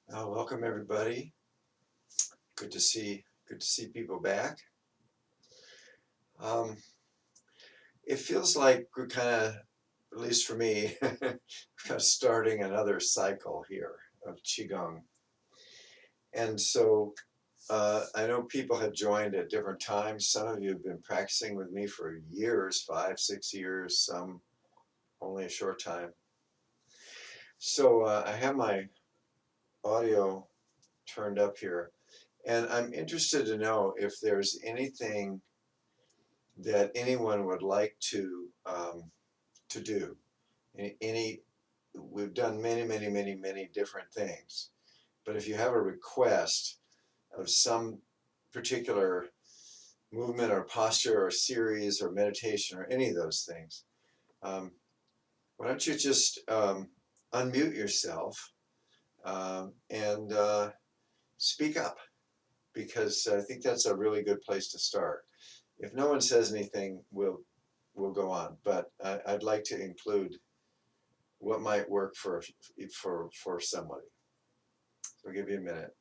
Welcome everybody. Good to see people back. Um, it feels like we're kind of, at least for me, kind of starting another cycle here of Qigong. And so I know people have joined at different times. Some of you have been practicing with me for years, 5, 6 years, some only a short time. So I have my audio turned up here, and I'm interested to know if there's anything that anyone would like to do. Any, we've done many different things, but if you have a request of some particular movement or posture or series or meditation or any of those things, um, why don't you just unmute yourself and speak up, because I think that's a really good place to start. If no one says anything, we'll go on. But I'd like to include what might work for somebody. So I'll give you a minute.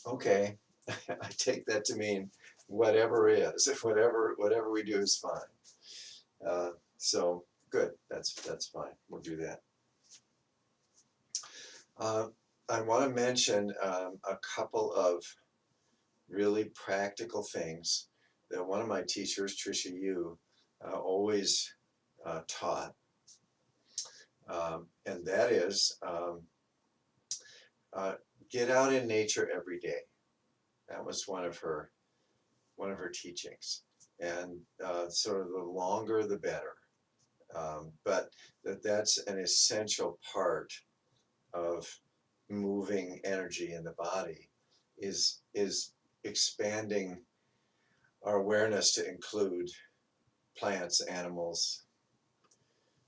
Okay, I take that to mean whatever is, if whatever we do is fine. So good, that's fine. We'll do that. Uh, I want to mention a couple of really practical things that one of my teachers, Trisha Yu, always taught, and that is uh, get out in nature every day. That was one of her teachings, and sort of the longer the better. But that's an essential part of moving energy in the body, is expanding our awareness to include plants, animals,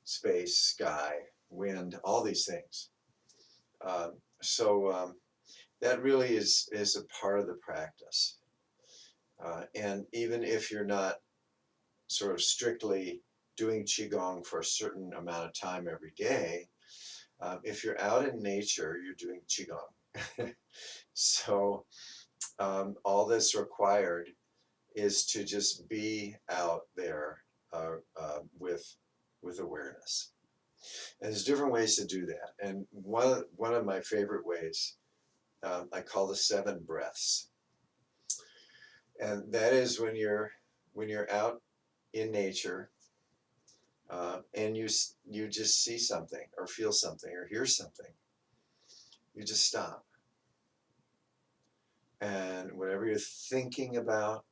space, sky, wind, all these things. Uh, so that really is a part of the practice. And even if you're not sort of strictly doing Qigong for a certain amount of time every day, if you're out in nature, you're doing Qigong. So all that's required is to just be out there with awareness. And there's different ways to do that. And one of my favorite ways I call the 7 breaths. And that is when you're out in nature, and you just see something or feel something or hear something, you just stop. And whatever you're thinking about,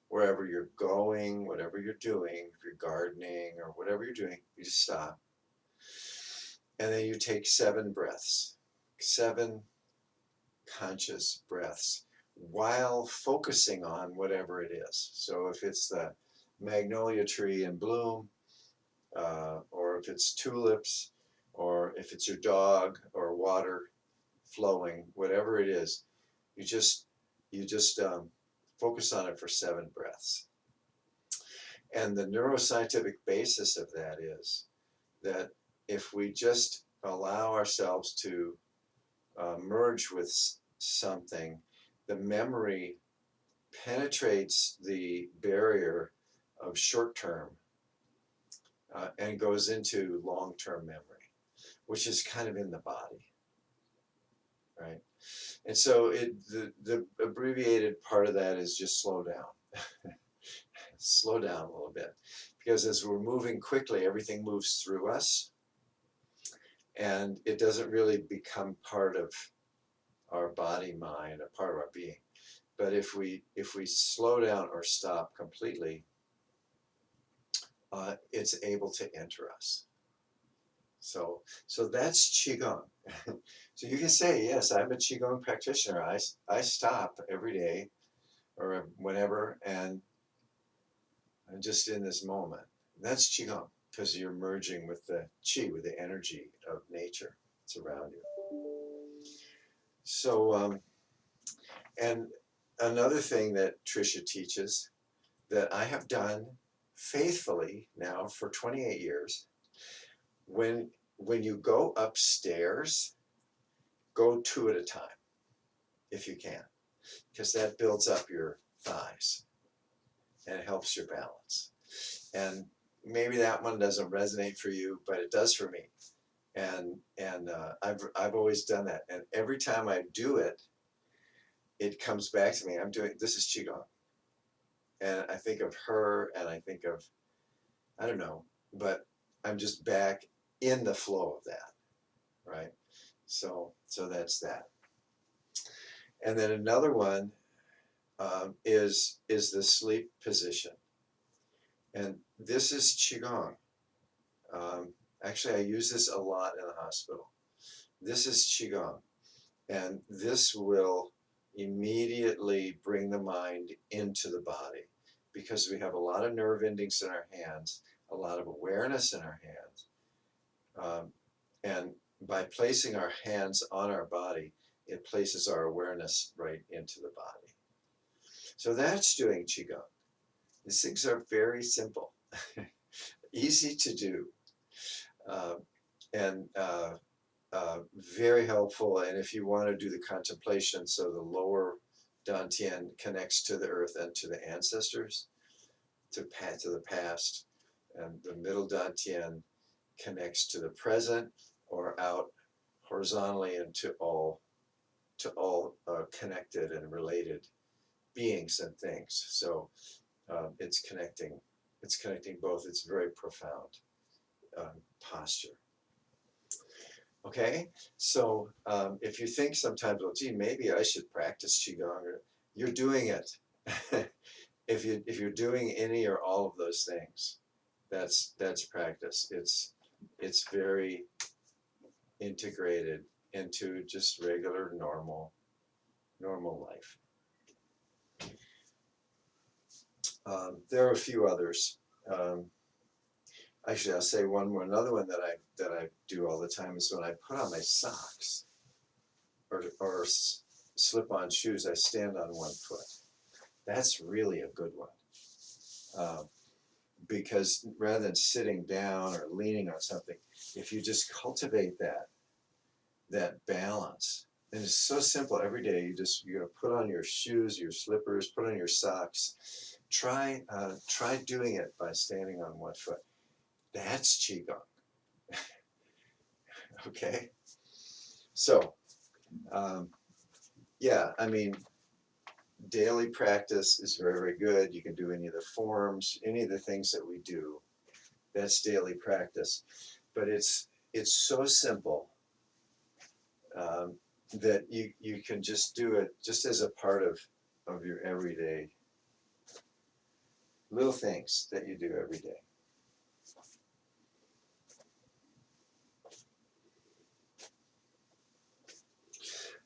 wherever you're going, whatever you're doing, if you're gardening or whatever you're doing, you just stop. And then you take 7 breaths, 7 conscious breaths, while focusing on whatever it is. So if it's the magnolia tree in bloom, or if it's tulips, or if it's your dog or water flowing, whatever it is, you just focus on it for 7 breaths. And the neuroscientific basis of that is that if we just allow ourselves to merge with something, the memory penetrates the barrier of short term and goes into long term memory, which is kind of in the body, right? And so the abbreviated part of that is just slow down. Slow down a little bit, because as we're moving quickly, everything moves through us, and it doesn't really become part of our body, mind, a part of our being. But if we slow down or stop completely, it's able to enter us. So that's Qigong. So you can say, yes, I'm a Qigong practitioner. I stop every day or whenever, and I'm just in this moment. That's Qigong. because you're merging with the Qi, with the energy of nature that's around you. So, and another thing that Tricia teaches that I have done faithfully now for 28 years, when you go upstairs, go 2 at a time if you can, because that builds up your thighs and it helps your balance. And maybe that one doesn't resonate for you, but it does for me. And I've always done that. And every time I do it, it comes back to me. I'm doing, this is Qigong. And I think of her and I think of, I don't know, but I'm just back in the flow of that, right? So that's that. And then another one is the sleep position. And this is Qigong. Actually, I use this a lot in the hospital. This is Qigong. And this will immediately bring the mind into the body, because we have a lot of nerve endings in our hands, a lot of awareness in our hands. And by placing our hands on our body, it places our awareness right into the body. So that's doing Qigong. These things are very simple, easy to do, and very helpful. And if you want to do the contemplation, so the lower Dantian connects to the earth and to the ancestors, to the past, and the middle Dantian connects to the present or out horizontally into all connected and related beings and things. So it's connecting both. It's very profound posture. Okay, so if you think sometimes, well, gee, maybe I should practice Qigong, or you're doing it. If you're doing any or all of those things, that's practice. It's very integrated into just regular, normal life. There are a few others. Actually, I'll say one more. Another one that I do all the time is when I put on my socks or slip-on shoes, I stand on one foot. That's really a good one, because rather than sitting down or leaning on something, if you just cultivate that balance, and it's so simple every day. You're gonna put on your shoes, your slippers, put on your socks. Try doing it by standing on one foot. That's Qigong. Okay, so yeah, I mean, daily practice is very, very good. You can do any of the forms, any of the things that we do. That's daily practice, but it's so simple that you can just do it just as a part of your everyday little things that you do every day.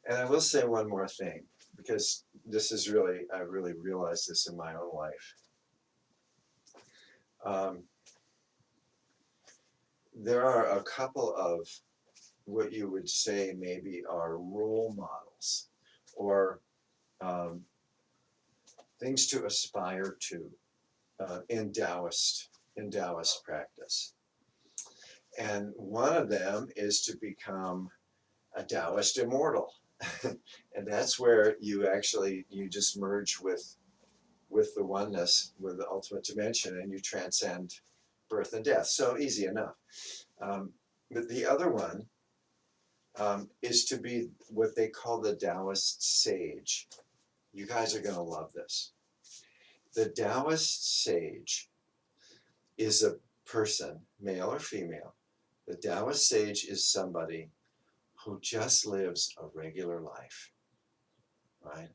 And I will say one more thing, because this is really, I really realized this in my own life. There are a couple of what you would say maybe are role models, or things to aspire to in Taoist practice. And one of them is to become a Taoist immortal. And that's where you just merge with the oneness, with the ultimate dimension, and you transcend birth and death. So easy enough. But the other one is to be what they call the Taoist sage. You guys are going to love this. The Taoist sage is a person, male or female. The Taoist sage is somebody who just lives a regular life, right?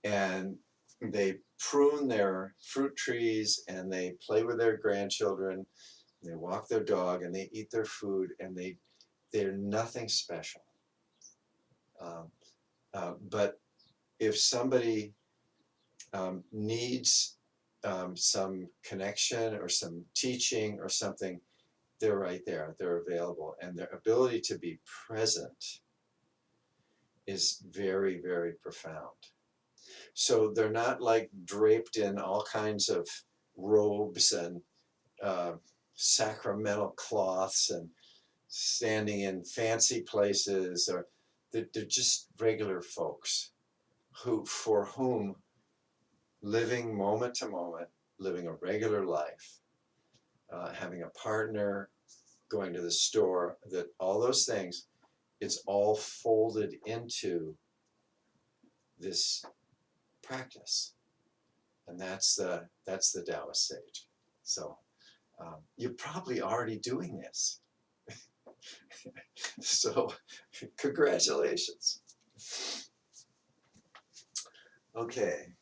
And they prune their fruit trees, and they play with their grandchildren, they walk their dog, and they eat their food, and they're nothing special. But if somebody needs some connection or some teaching or something, they're right there, they're available. And their ability to be present is very, very profound. So they're not like draped in all kinds of robes and uh, sacramental cloths and standing in fancy places, or they're just regular folks who, for whom living moment to moment, living a regular life, having a partner, going to the store, that all those things, it's all folded into this practice, and that's the Taoist sage. So you're probably already doing this. So congratulations. Okay.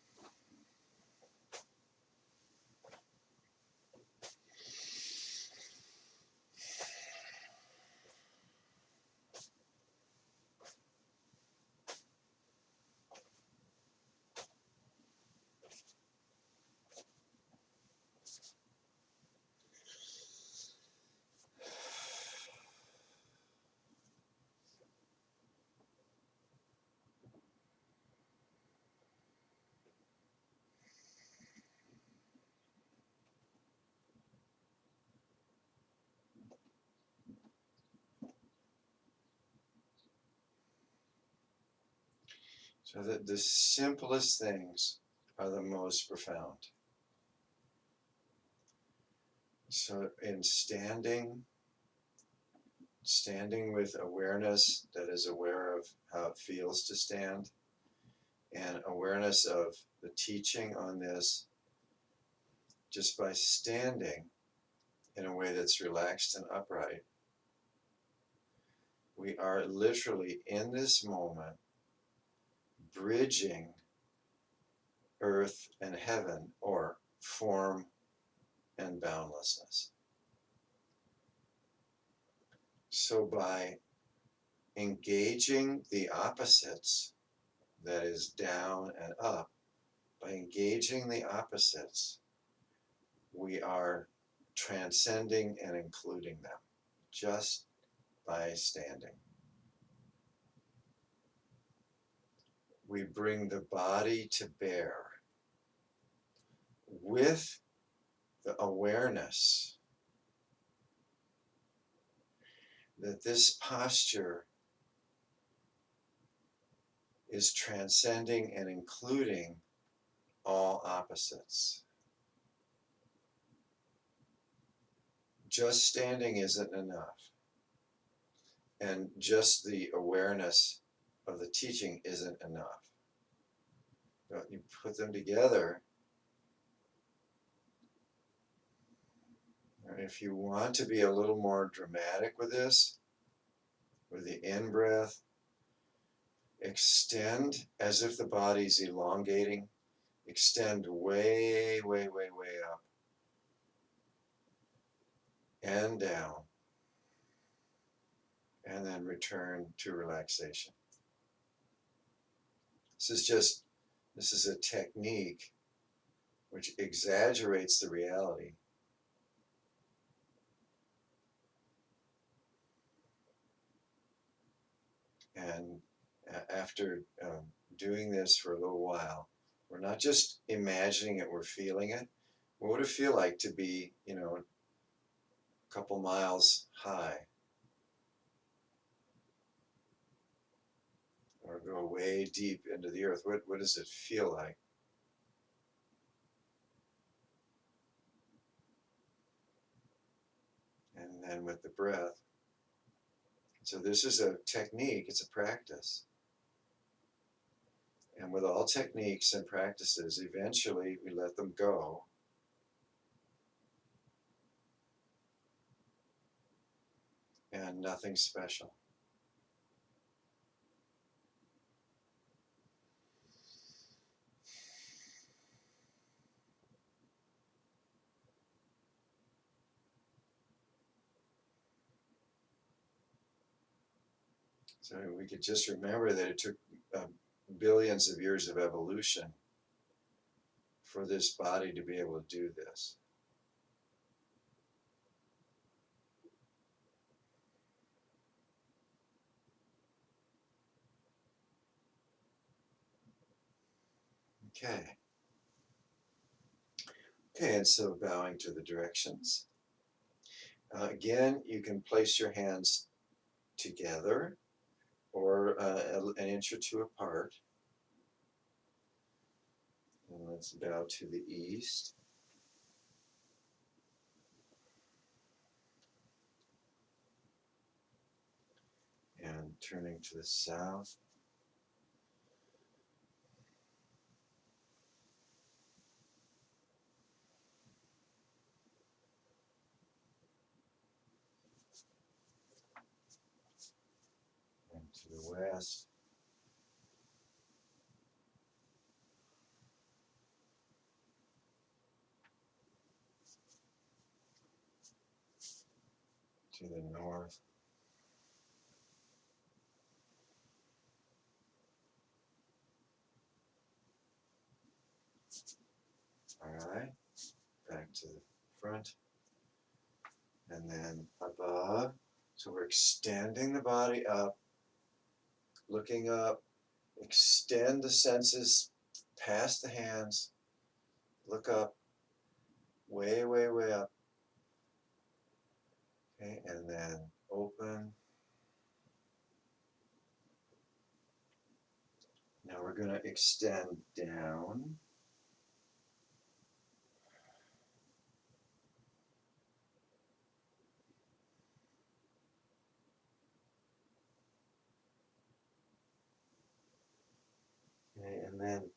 So the simplest things are the most profound. So in standing with awareness that is aware of how it feels to stand, and awareness of the teaching on this, just by standing in a way that's relaxed and upright, we are literally in this moment bridging earth and heaven, or form and boundlessness. So by engaging the opposites, that is down and up, by engaging the opposites, we are transcending and including them just by standing. We bring the body to bear with the awareness that this posture is transcending and including all opposites. Just standing isn't enough, and just the awareness of the teaching isn't enough. But you put them together, and if you want to be a little more dramatic with this, with the in-breath, extend as if the body's elongating, extend way, way, way, way up and down, and then return to relaxation. This is a technique which exaggerates the reality. And after doing this for a little while, we're not just imagining it, we're feeling it. What would it feel like to be, a couple miles high, or go way deep into the earth? What does it feel like? And then with the breath. So this is a technique, it's a practice. And with all techniques and practices, eventually we let them go. And nothing special. So we could just remember that it took billions of years of evolution for this body to be able to do this. Okay. Okay, and so bowing to the directions. Again, you can place your hands together or an inch or two apart. And let's bow to the east. And turning to the south. And to the west. To the north. All right, back to the front. And then above. So we're extending the body up, looking up, extend the senses past the hands, look up, way, way, way up. Okay, and then open. Now we're going to extend down. Okay, and then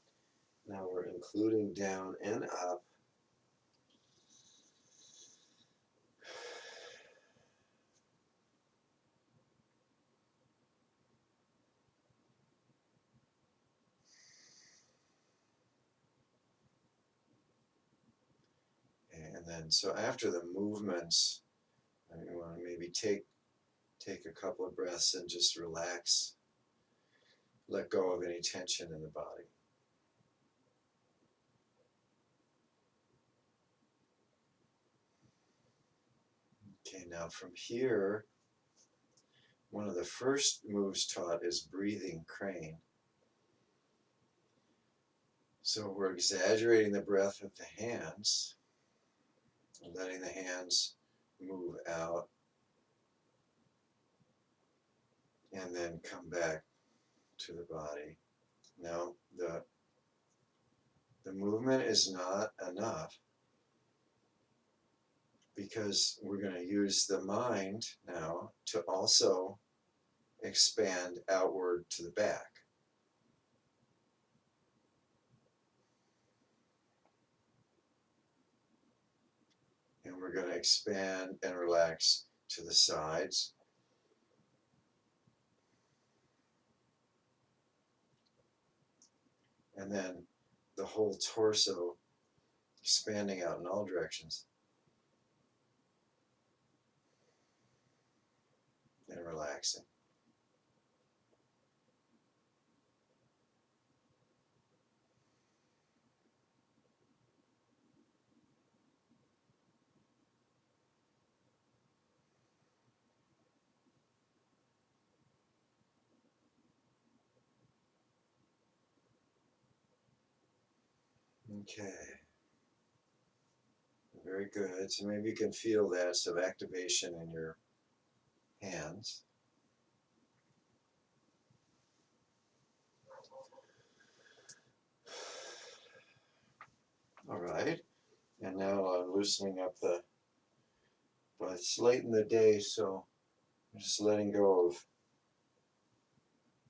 now we're including down and up. And then, so after the movements, you want to maybe take a couple of breaths and just relax. Let go of any tension in the body. Okay, now from here, one of the first moves taught is breathing crane. So we're exaggerating the breath with the hands, letting the hands move out, and then come back to the body. Now, the movement is not enough because we're going to use the mind now to also expand outward to the back. And we're going to expand and relax to the sides. And then the whole torso expanding out in all directions. And relaxing. Okay. Very good. So maybe you can feel that, some activation in your hands. All right. And now I'm loosening up but it's late in the day, so I'm just letting go of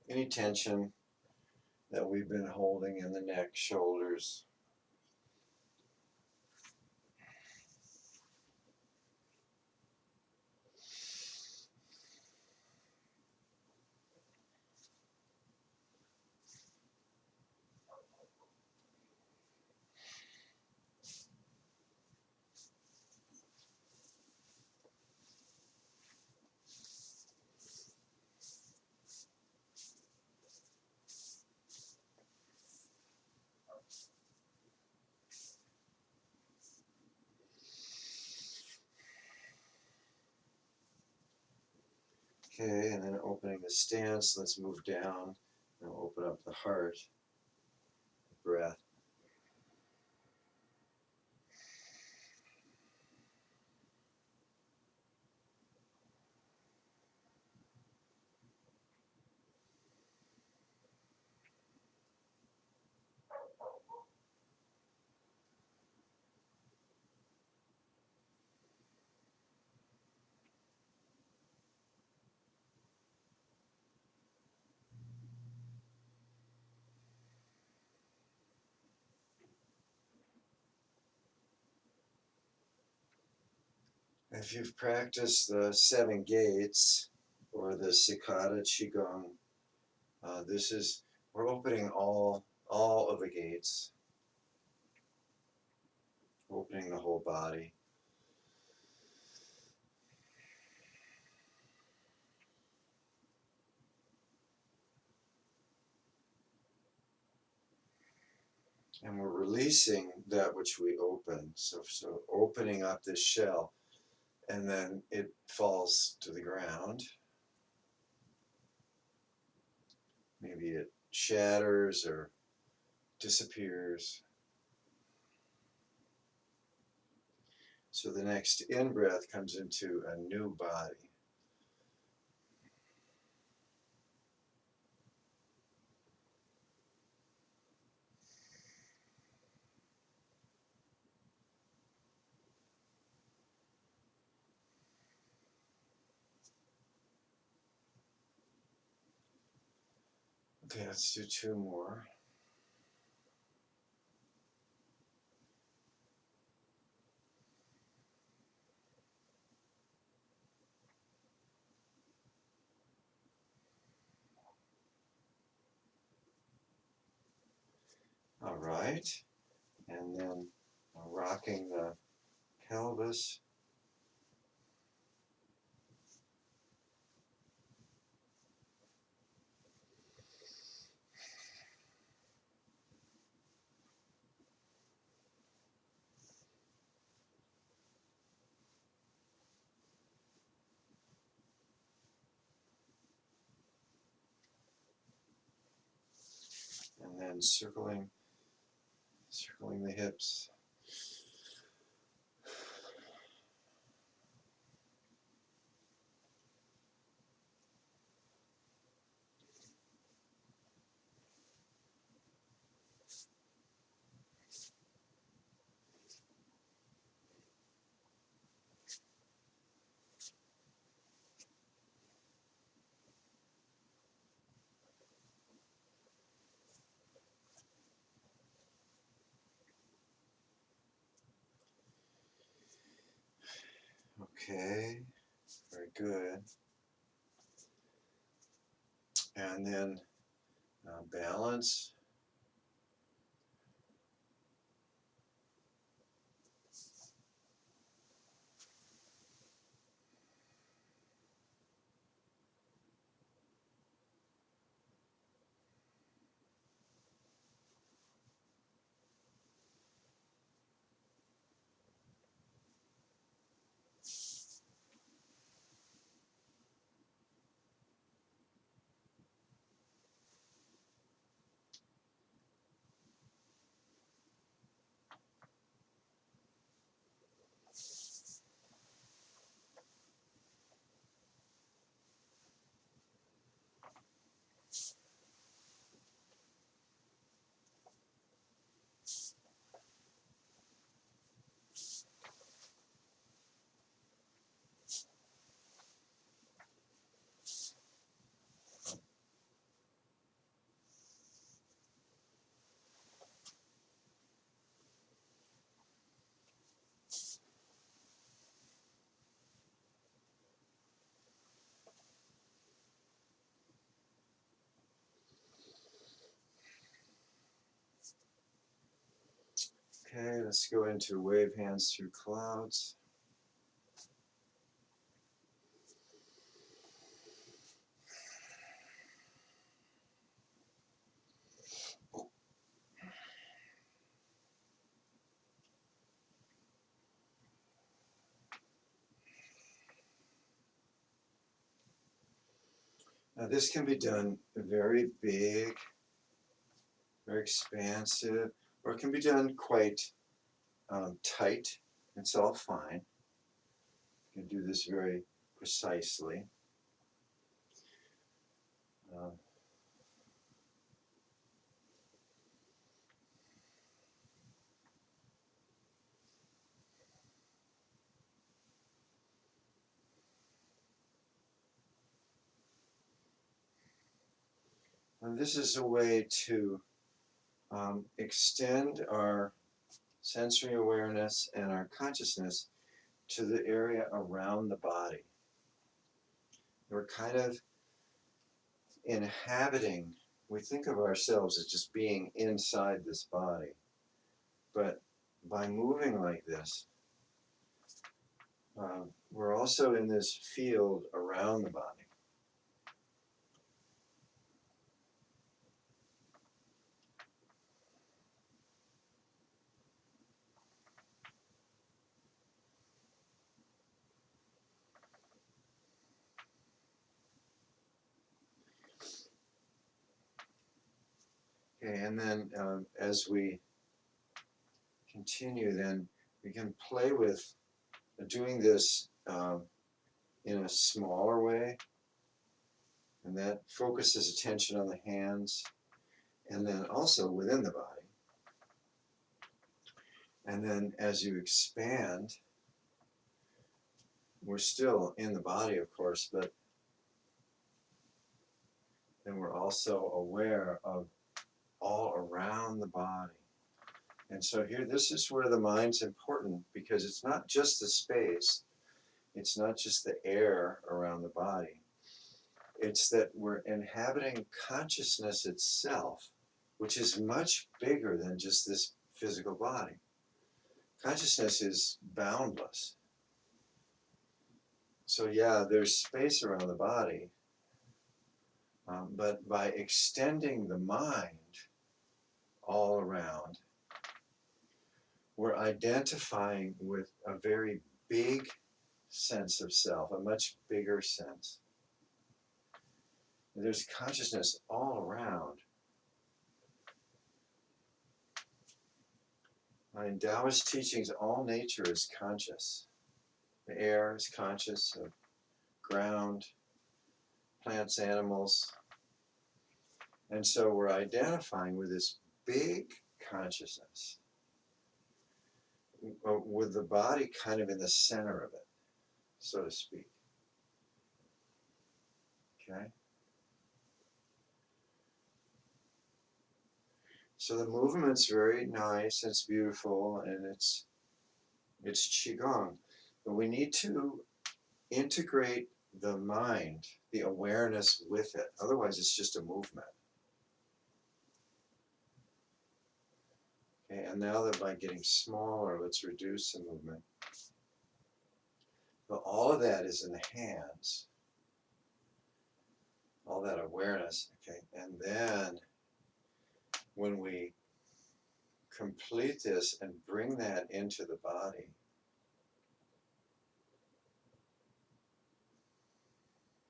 any tension that we've been holding in the neck, shoulders. Okay, and then opening the stance, let's move down and open up the heart, breath. If you've practiced the 7 gates or the Cicada Qigong, we're opening all of the gates, opening the whole body. And we're releasing that which we open. So opening up this shell, and then it falls to the ground. Maybe it shatters or disappears. So the next in-breath comes into a new body. Okay, let's do 2 more. All right, and then rocking the pelvis. And then circling the hips. Okay, very good. And then balance. Okay, let's go into wave hands through clouds. Now this can be done very big, very expansive, or it can be done quite tight. It's all fine. You can do this very precisely. Uh, and this is a way to extend our sensory awareness and our consciousness to the area around the body. We're kind of inhabiting, we think of ourselves as just being inside this body, but by moving like this, we're also in this field around the body. Okay, and then as we continue, then we can play with doing this in a smaller way, and that focuses attention on the hands, and then also within the body. And then as you expand, we're still in the body, of course, but then we're also aware of all around the body. And so here, this is where the mind's important, because it's not just the space, it's not just the air around the body. It's that we're inhabiting consciousness itself, which is much bigger than just this physical body. Consciousness is boundless. So yeah, there's space around the body, but by extending the mind all around, we're identifying with a very big sense of self, a much bigger sense. There's consciousness all around. In Taoist teachings, all nature is conscious. The air is conscious of ground, plants, animals. And so we're identifying with this big consciousness, with the body kind of in the center of it, so to speak. Okay? So the movement's very nice, it's beautiful, and it's Qigong. But we need to integrate the mind, the awareness with it. Otherwise, it's just a movement. Okay, and now that by getting smaller, let's reduce the movement. But all of that is in the hands. All that awareness, okay? And then when we complete this and bring that into the body,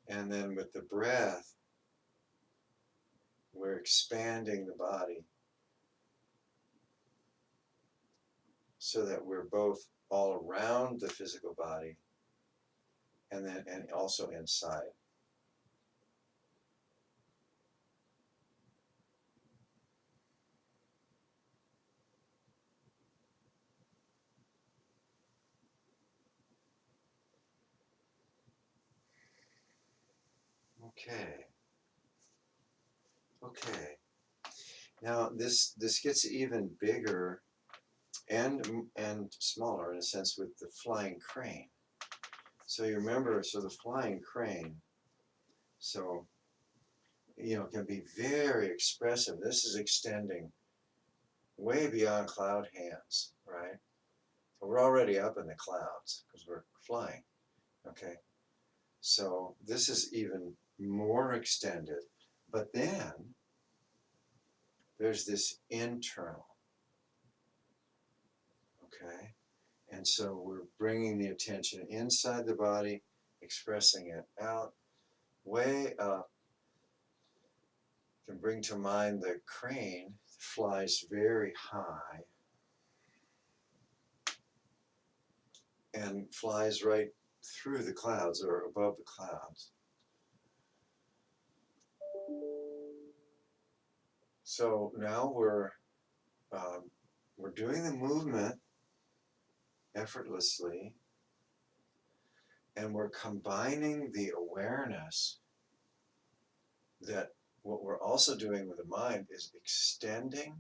and then with the breath, we're expanding the body so that we're both all around the physical body and also inside. Okay. Okay. Now this gets even bigger and smaller in a sense with the flying crane. So you remember, so the flying crane, so can be very expressive. This is extending way beyond cloud hands, right? So we're already up in the clouds because we're flying. Okay. So this is even more extended. But then there's this internal, okay? And so we're bringing the attention inside the body, expressing it out, way up. can bring to mind the crane flies very high and flies right through the clouds or above the clouds. So now we're doing the movement effortlessly, and we're combining the awareness that what we're also doing with the mind is extending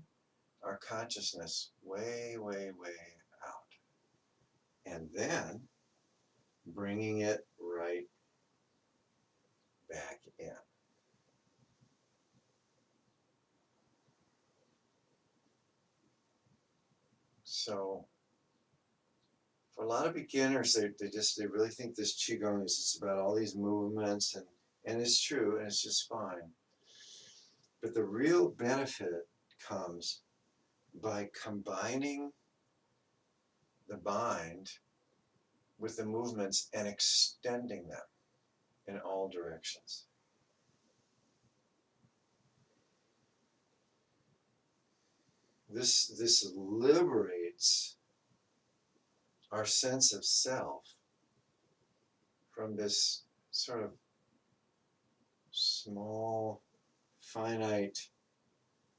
our consciousness way, way, way out, and then bringing it right back in. So for a lot of beginners, they really think this Qigong is just about all these movements, and it's true, and it's just fine. But the real benefit comes by combining the mind with the movements and extending them in all directions. This liberates our sense of self from this sort of small, finite,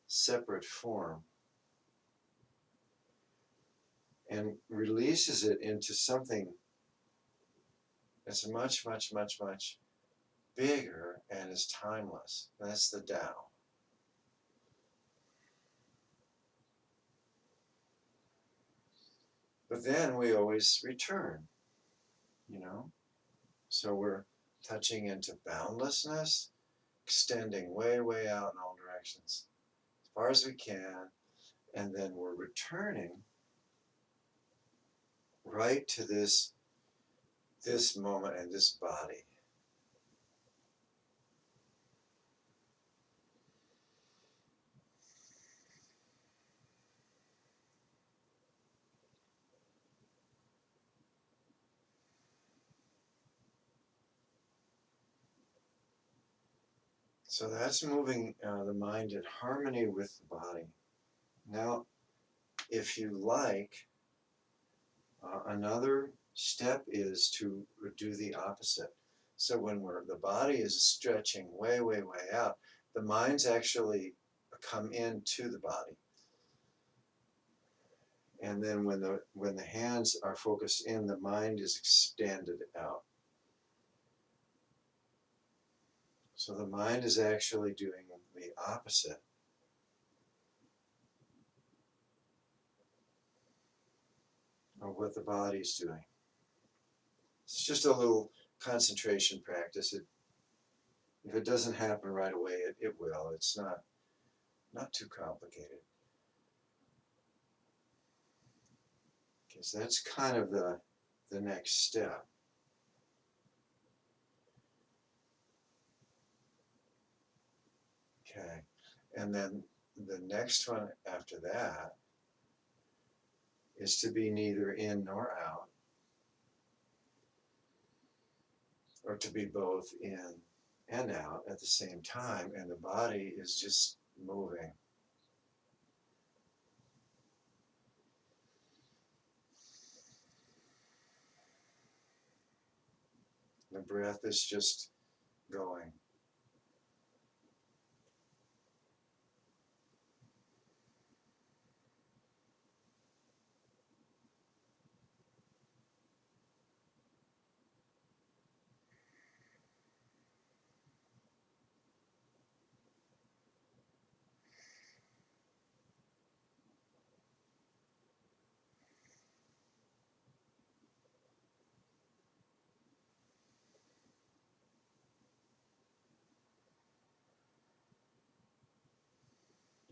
separate form, and releases it into something that's much, much, much, much bigger and is timeless. That's the Tao. But then we always return, you know? So we're touching into boundlessness, extending way, way out in all directions, as far as we can, and then we're returning right to this moment and this body. So that's moving the mind in harmony with the body. Now, if you like, another step is to do the opposite. So when the body is stretching way, way, way out, the mind's actually come into the body. And then when the hands are focused in, the mind is extended out. So the mind is actually doing the opposite of what the body's doing. It's just a little concentration practice. If it doesn't happen right away, it will. It's not too complicated. Okay, so that's kind of the next step. Okay, and then the next one after that is to be neither in nor out, or to be both in and out at the same time, and the body is just moving. The breath is just going.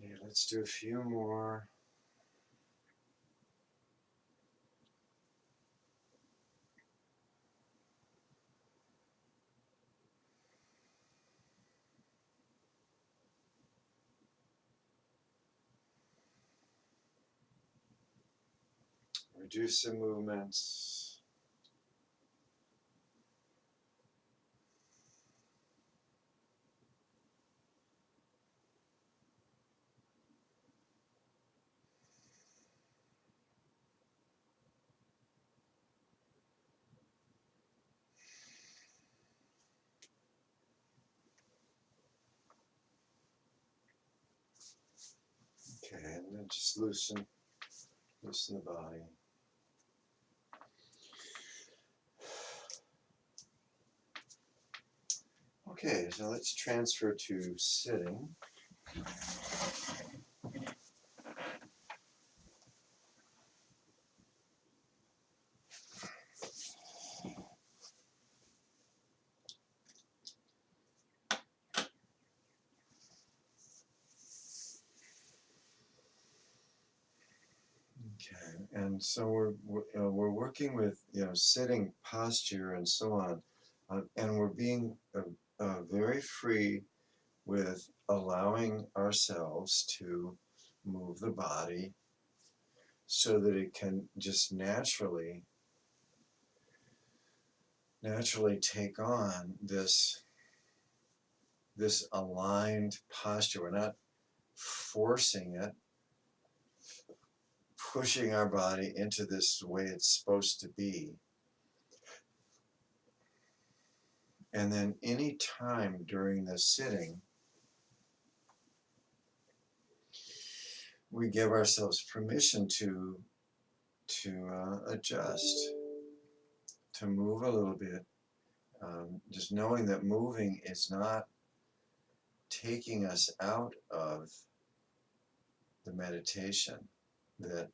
Yeah, let's do a few more. Reduce the movements. And then just loosen the body. Okay, so let's transfer to sitting. Okay, and so we're working with sitting posture and so on, and we're being very free with allowing ourselves to move the body so that it can just naturally take on this aligned posture. We're not forcing it, pushing our body into this way it's supposed to be. And then any time during the sitting, we give ourselves permission to adjust, to move a little bit, just knowing that moving is not taking us out of the meditation, that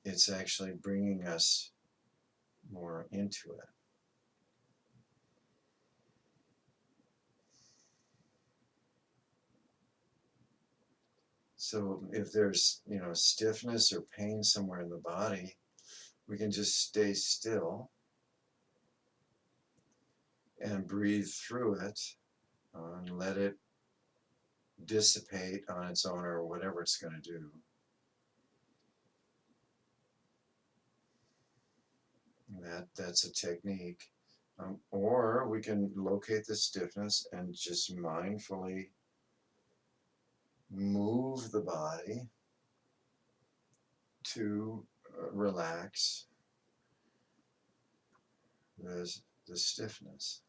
it's actually bringing us more into it. So if there's stiffness or pain somewhere in the body, we can just stay still and breathe through it, and let it dissipate on its own or whatever it's going to do. That's a technique. Or we can locate the stiffness and just mindfully move the body to relax the stiffness.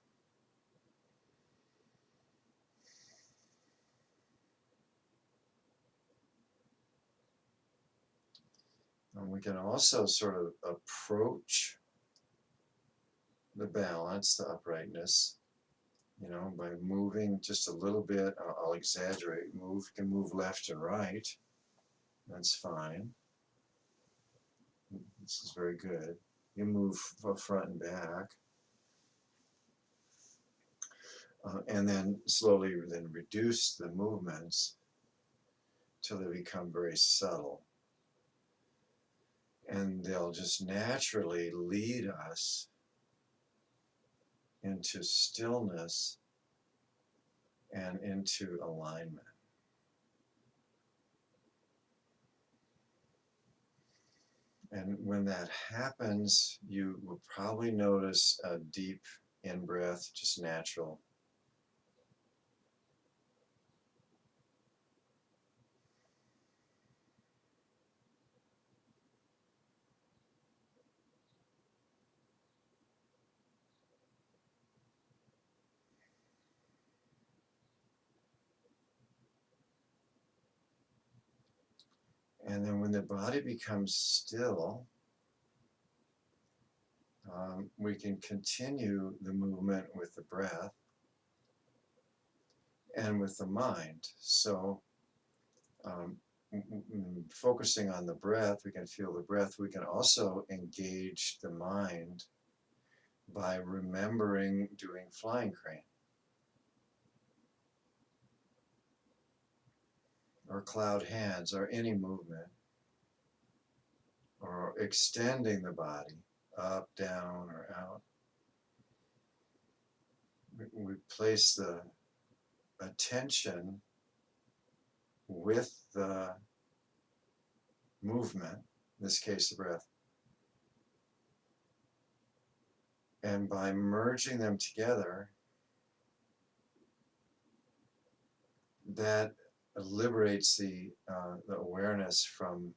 And we can also sort of approach the balance, the uprightness, by moving just a little bit. I'll exaggerate. You can move left and right. That's fine. This is very good. You move front and back. And then slowly then reduce the movements till they become very subtle. And they'll just naturally lead us into stillness and into alignment. And when that happens, you will probably notice a deep in-breath, just natural. And then when the body becomes still, we can continue the movement with the breath and with the mind. So focusing on the breath, we can feel the breath. We can also engage the mind by remembering doing flying crane or cloud hands or any movement, or extending the body up, down, or out. We place the attention with the movement, in this case the breath, and by merging them together, that liberates the awareness from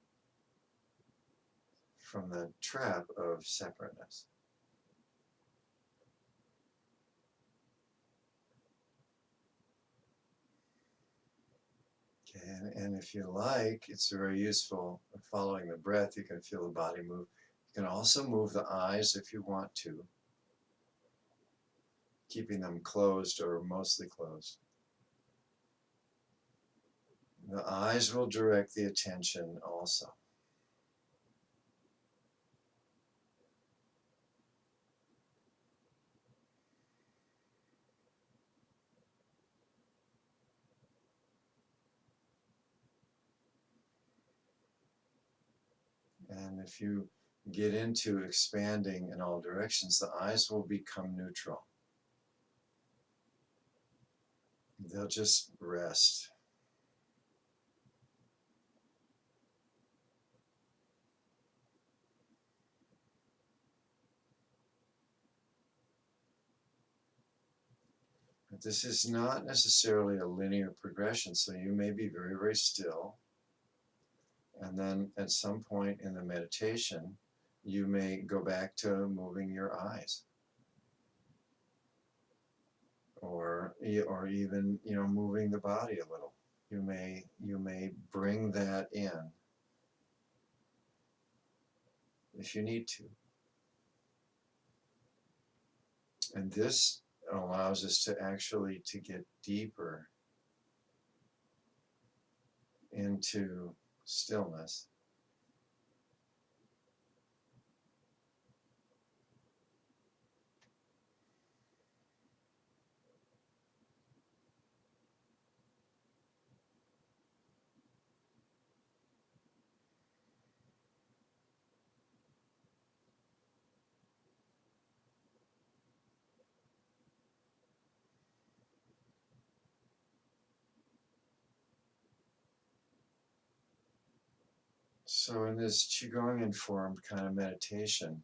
the trap of separateness. Okay, and if you like, it's very useful following the breath. You can feel the body move. You can also move the eyes if you want to, keeping them closed or mostly closed. The eyes will direct the attention also. And if you get into expanding in all directions, the eyes will become neutral. They'll just rest. But this is not necessarily a linear progression, so you may be very, very still. And then at some point in the meditation, you may go back to moving your eyes. Or even, moving the body a little. You may bring that in if you need to. And this allows us to actually to get deeper into stillness. So in this Qigong informed kind of meditation,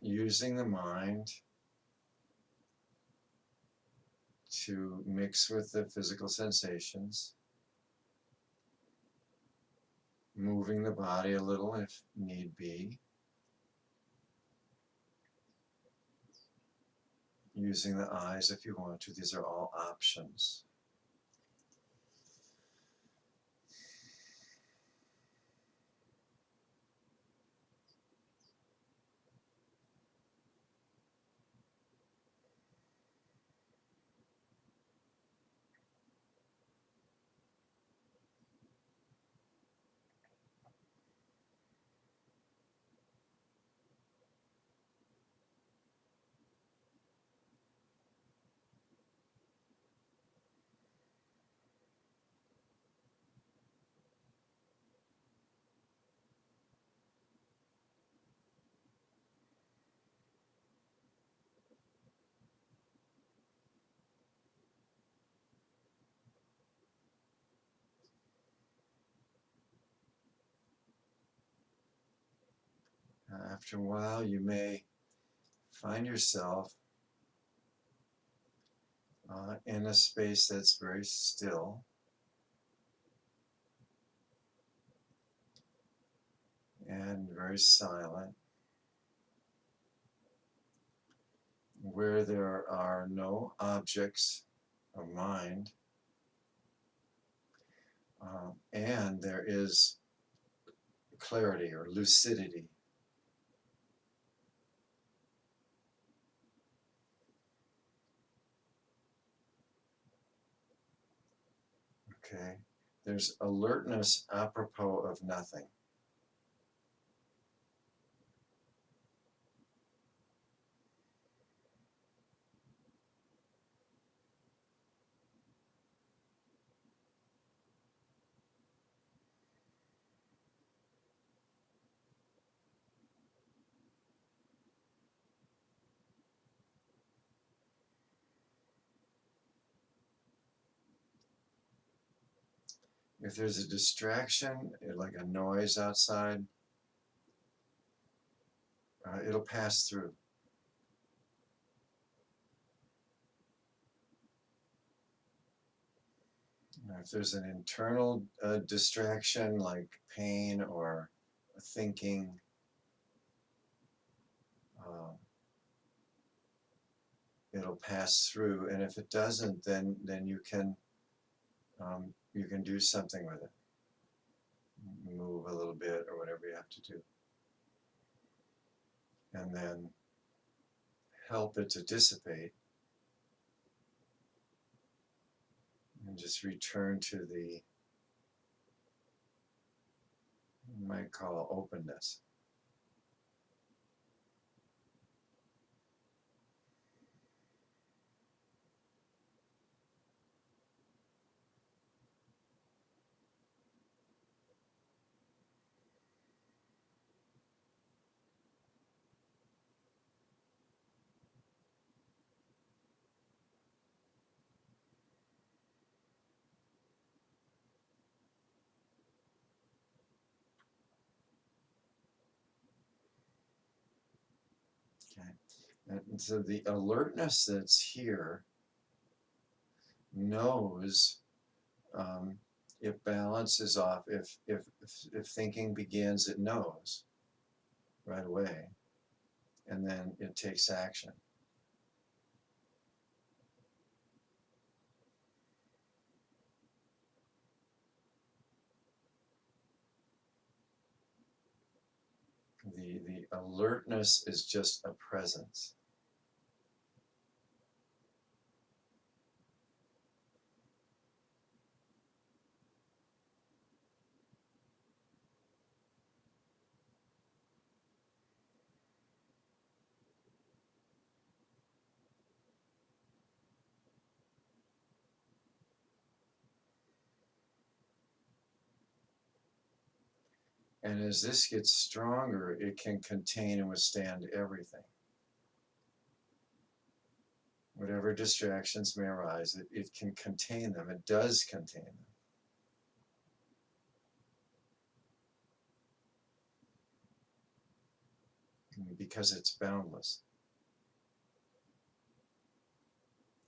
using the mind to mix with the physical sensations, moving the body a little if need be, using the eyes if you want to. These are all options. After a while, you may find yourself in a space that's very still and very silent, where there are no objects of mind, and there is clarity or lucidity. Okay, there's alertness apropos of nothing. If there's a distraction, like a noise outside, it'll pass through. If there's an internal distraction like pain or thinking, uh, it'll pass through. And if it doesn't, then you can you can do something with it. Move a little bit or whatever you have to do. And then help it to dissipate. And just return to the, you might call openness. Okay. And so the alertness that's here knows if balance is off, if thinking begins, it knows right away, and then it takes action. The alertness is just a presence. And as this gets stronger, it can contain and withstand everything. Whatever distractions may arise, it can contain them. It does contain them. Because it's boundless.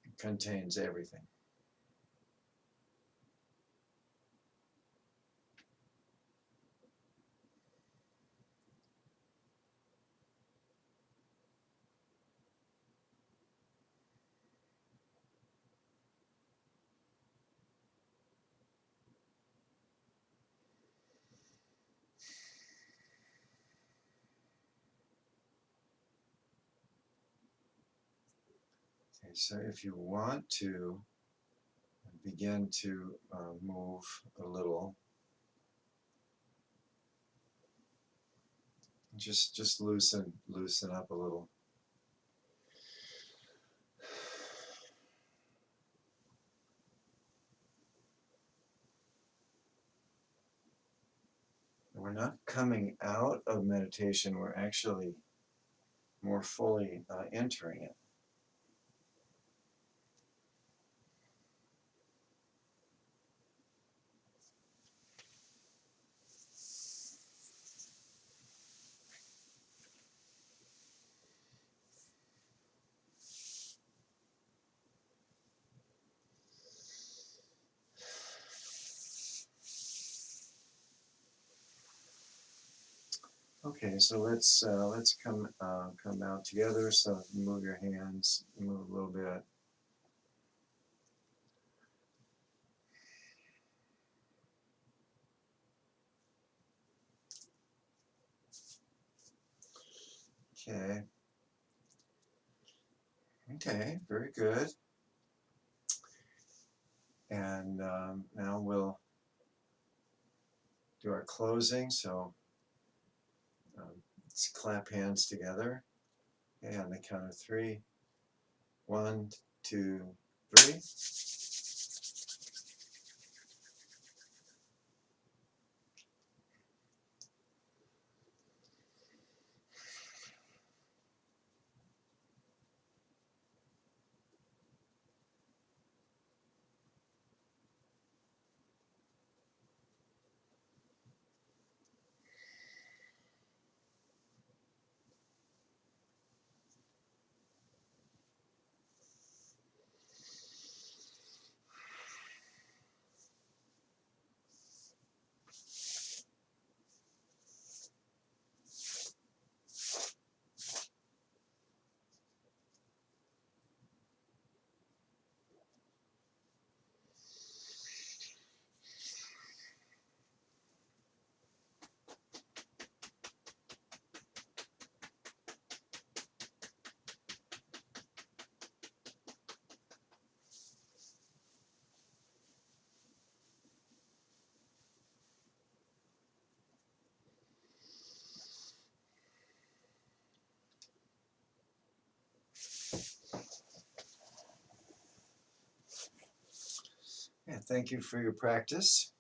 It contains everything. Okay, so if you want to begin to move a little, just loosen up a little. We're not coming out of meditation, we're actually more fully entering it. Okay, so let's come out together. So move your hands, move a little bit. Okay. Okay, very good. And now we'll do our closing. So let's clap hands together. Okay, on the count of 3. 1, 2, 3. thank you for your practice.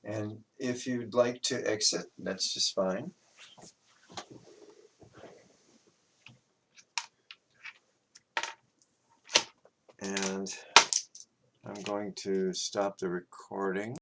And if you'd like to exit, that's just fine. And I'm going to stop the recording.